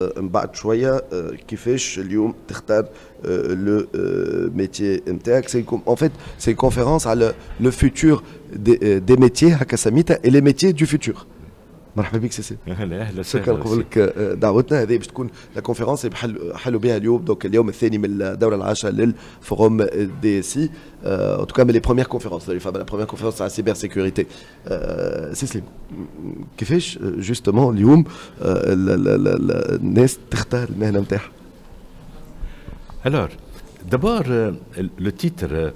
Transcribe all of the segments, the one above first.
بعد شوية كيفاش اليوم تختار لو métier نتاعك. En fait c'est une conférence على le futur des métiers هكا سميتها et les métiers du futur. مرحبا بك سيسي. اهلا اهلا شكرا نقول لك دعوتنا هذه باش تكون لا كونفيرونس اللي حلوا بها اليوم دونك اليوم الثاني من الدوره العاشره للفوروم دي سي en tout cas mais les premières conférences la première conférence sur la cybersécurité. سيسليم كيفاش جوستومون اليوم الناس تختار المهنه نتاعها؟ Alors, d'abord, le titre,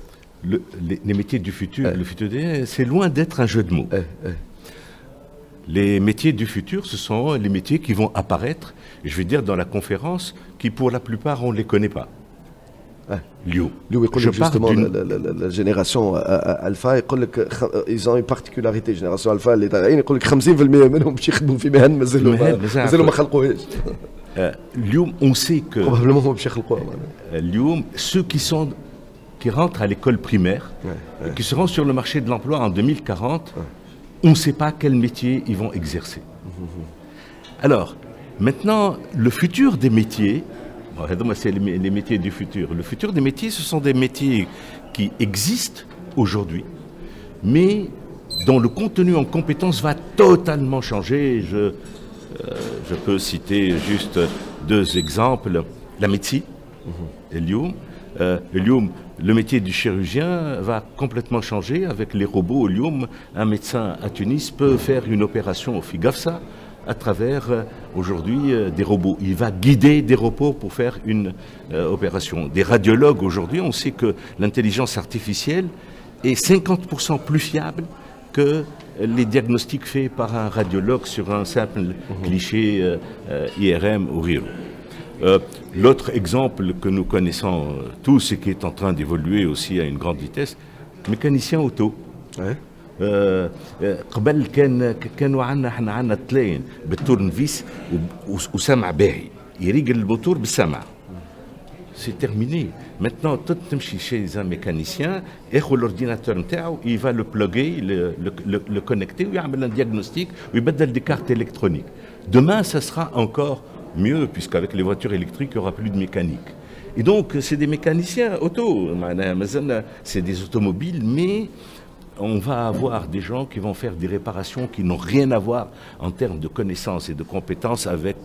les métiers du futur, le futur, c'est loin d'être un jeu de mots. Les métiers du futur, ce sont les métiers qui vont apparaître, je vais dire, dans la conférence, qui pour la plupart, on ne les connaît pas. Je justement la génération Alpha, ils ont une particularité. Génération Alpha, les Tarayens, ils disent que 50% منهم باش يخدموا في مهن مازالوا ما خلقوهاش. اليوم on sait que probablement باش يخلقوها. اليوم ceux qui rentrent à l'école primaire, qui seront sur le marché de l'emploi en 2040, on ne sait pas quel métier ils vont exercer. Alors, maintenant, le futur des métiers, c'est les métiers du futur. Le futur des métiers, ce sont des métiers qui existent aujourd'hui, mais dont le contenu en compétences va totalement changer. Je peux citer juste deux exemples. La médecine, le métier du chirurgien va complètement changer avec les robots. Un médecin à Tunis peut faire une opération au Figafsa à travers aujourd'hui des robots. Il va guider des robots pour faire une opération. Des radiologues aujourd'hui, on sait que l'intelligence artificielle est 50% plus fiable que les diagnostics faits par un radiologue sur un simple cliché IRM ou RIRO. L'autre exemple que nous connaissons tous et qui est en train d'évoluer aussi à une grande vitesse, mécanicien auto. قبل كانوا عندنا تلاين بالتورنفيس وسمع باهي يريقل الموتور بالسمع. C'est terminé. Maintenant, tout تمشي chez un mécanicien, ياخذ l'ordinateur نتاعو, il va le plugger, le connecter, ويعمل un diagnostic, ويبدل des cartes électroniques. Demain, ça sera encore mieux, puisqu'avec les voitures électriques, il n'y aura plus de mécanique. Et donc, c'est des mécaniciens auto, c'est des automobiles, mais on va avoir des gens qui vont faire des réparations qui n'ont rien à voir en termes de connaissances et de compétences avec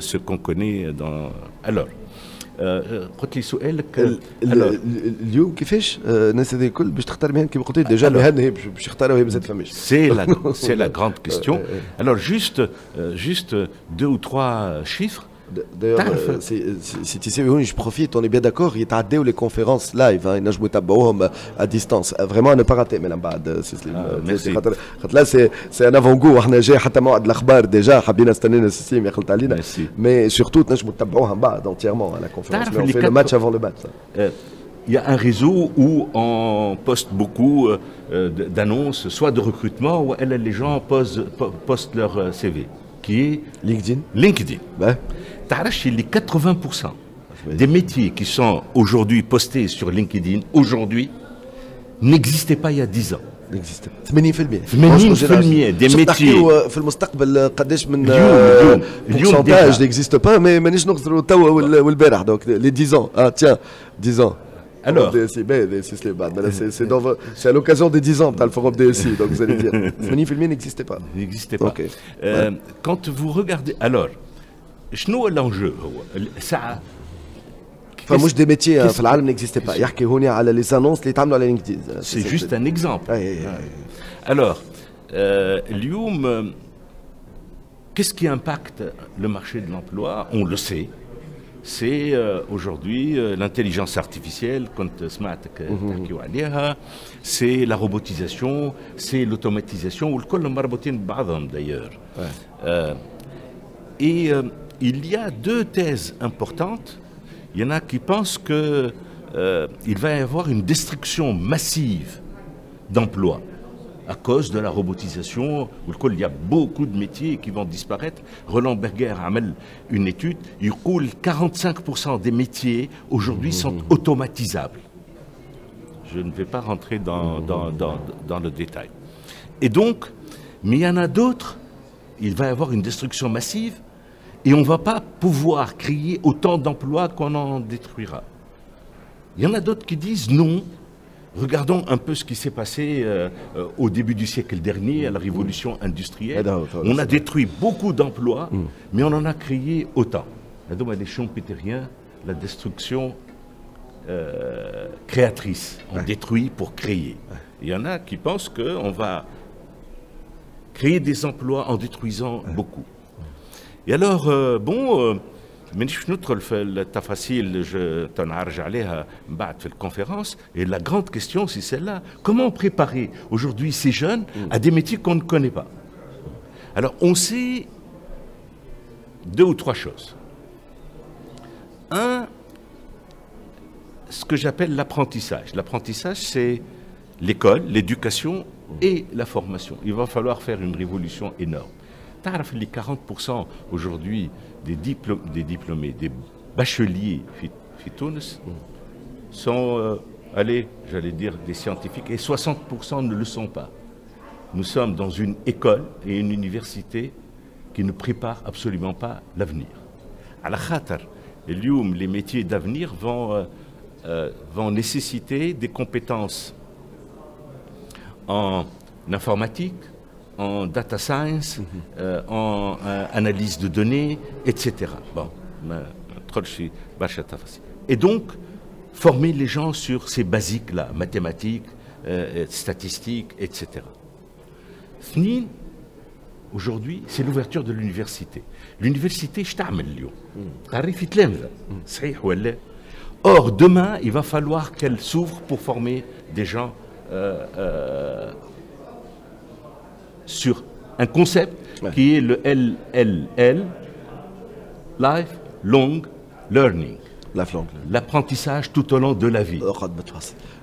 ce qu'on connaît dans... Alors, قلت لي سؤالك اليوم كيفاش الناس هذه الكل باش تختار مهن كيما قلت ديجا المهن هي باش يختاروا هي مازال فماش. C'est la grande question. Alors juste deux ou trois chiffres. D'ailleurs, si tu sais, je profite, on est bien d'accord, il y a les conférences live, ينجموا يتابعوهم à distance. Vraiment à ne pas rater, mais là c'est un avant-goût, احنا جاي حتى موعد الاخبار ديجا حابين نستنينا سيستم يخلط علينا. Mais surtout تنجموا تتابعوها من بعد entièrement à la conférence. On fait le match avant le match. Il y a un réseau où on poste beaucoup d'annonces, soit de recrutement, où les gens postent leur CV. Qui est LinkedIn. Tu les 80% des métiers qui sont aujourd'hui postés sur LinkedIn, aujourd'hui, n'existaient pas il y a 10 ans. 80% des métiers. في المستقبل قداش من pourcentage n'existe pas mais مانيش نقدروا توا والبارح donc les 10 ans tiens 10 ans. Alors, c'est à l'occasion des 10 ans dans le forum DSI, donc vous allez dire, 80% n'existait pas. N'existait pas. Okay. Quand vous regardez, alors, شنو l'enjeu ça فمش des métiers في العالم n'existait pas. يحكي هوني على les annonces اللي يتعملوا على لينكدين. C'est juste un exemple. Alors, اليوم qu'est-ce qui impacte le marché de l'emploi? On le sait. C'est aujourd'hui l'intelligence artificielle, c'est la robotisation, c'est l'automatisation, d'ailleurs. Et il y a deux thèses importantes. Il y en a qui pensent qu'il va y avoir une destruction massive d'emplois à cause de la robotisation, où il y a beaucoup de métiers qui vont disparaître. Roland Berger a fait une étude, il dit que 45% des métiers aujourd'hui sont automatisables. Je ne vais pas rentrer dans le détail. Et donc, mais il y en a d'autres, il va y avoir une destruction massive, Et on ne va pas pouvoir créer autant d'emplois qu'on en détruira. Il y en a d'autres qui disent non. Regardons un peu ce qui s'est passé au début du siècle dernier, à la révolution industrielle. On a détruit beaucoup d'emplois, mais on en a créé autant. Les Schumpeteriens, la destruction créatrice. On détruit pour créer. Il y en a qui pensent qu'on va créer des emplois en détruisant beaucoup. Et alors, مانيش ندخل في التفاصيل تنعرج عليها بعد في الconférence. Et la grande question, c'est celle-là. Comment préparer aujourd'hui ces jeunes à des métiers qu'on ne connaît pas? Alors, on sait 2 ou 3 choses. Un, ce que j'appelle l'apprentissage. L'apprentissage, c'est l'école, l'éducation et la formation. Il va falloir faire une révolution énorme. Les 40% aujourd'hui des diplômés, des bacheliers في تونس sont, j'allais dire, des scientifiques, et 60% ne le sont pas. Nous sommes dans une école et une université qui ne préparent absolument pas l'avenir. À la khatar, les métiers d'avenir vont nécessiter des compétences en informatique, en data science, en analyse de données, etc. Bon, et donc, former les gens sur ces basiques-là, mathématiques, statistiques, etc. Aujourd'hui, c'est l'ouverture de l'université. L'université, je t'amène Lyon. Or, demain, il va falloir qu'elle s'ouvre pour former des gens sur un concept qui est le LLL, Lifelong Learning. L'apprentissage tout au long de la vie.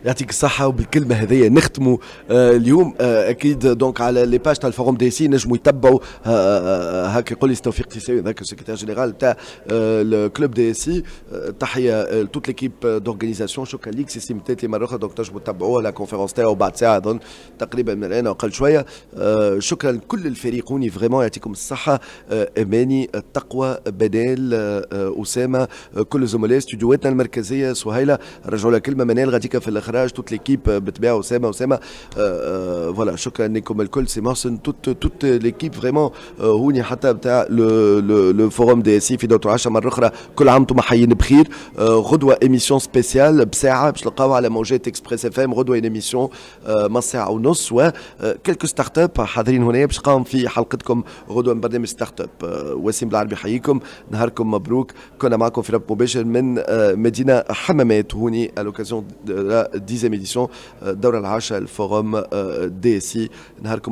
يعطيك الصحة وبالكلمة هذيا نختموا اليوم أكيد دونك على لي باج تاع الفوروم دي سي نجموا يتبعوا هاك يقول لي توفيق تيساوي ذاك السكرتير جينيرال تاع الكلوب دي سي. تحية لتوت ليكيب دورغانيزاسيون. شكرا ليك سيستم تاتي مرة أخرى دونك تنجموا تتبعوها لا كونفيرونس تاعو بعد ساعة أظن تقريبا من الآن أو أقل شوية. شكرا لكل الفريق هوني فريمون يعطيكم الصحة. أماني التقوى بدال أسامة كل زملاء استوديوهاتنا المركزية سهيلة رجعوا لها كلمة منال غاديكا في الأخراج توت ليكيب بالطبيعة أسامة فوالا شكرا لكم الكل سي محسن توت ليكيب فريمون هوني حتى بتاع لو فوروم دي سي في دور 10 مرة أخرى كل عام وانتم حيين بخير. غدوة إيميسيون سبيسيال بساعة باش تلقاوها على موجات إكسبريس اف ام. غدوة إيميسيون ما ساعة ونص وكلكو ستارت اب حاضرين هنا باش قام في حلقتكم غدوة من برنامج ستارت اب. وسيم بالعربي حييكم نهاركم مبروك. كنا معكم في ربط مباشر من مدينة حمامات هوني à l'occasion de la 10e édition دورة العاشرة الفوروم دي سي. نهاركم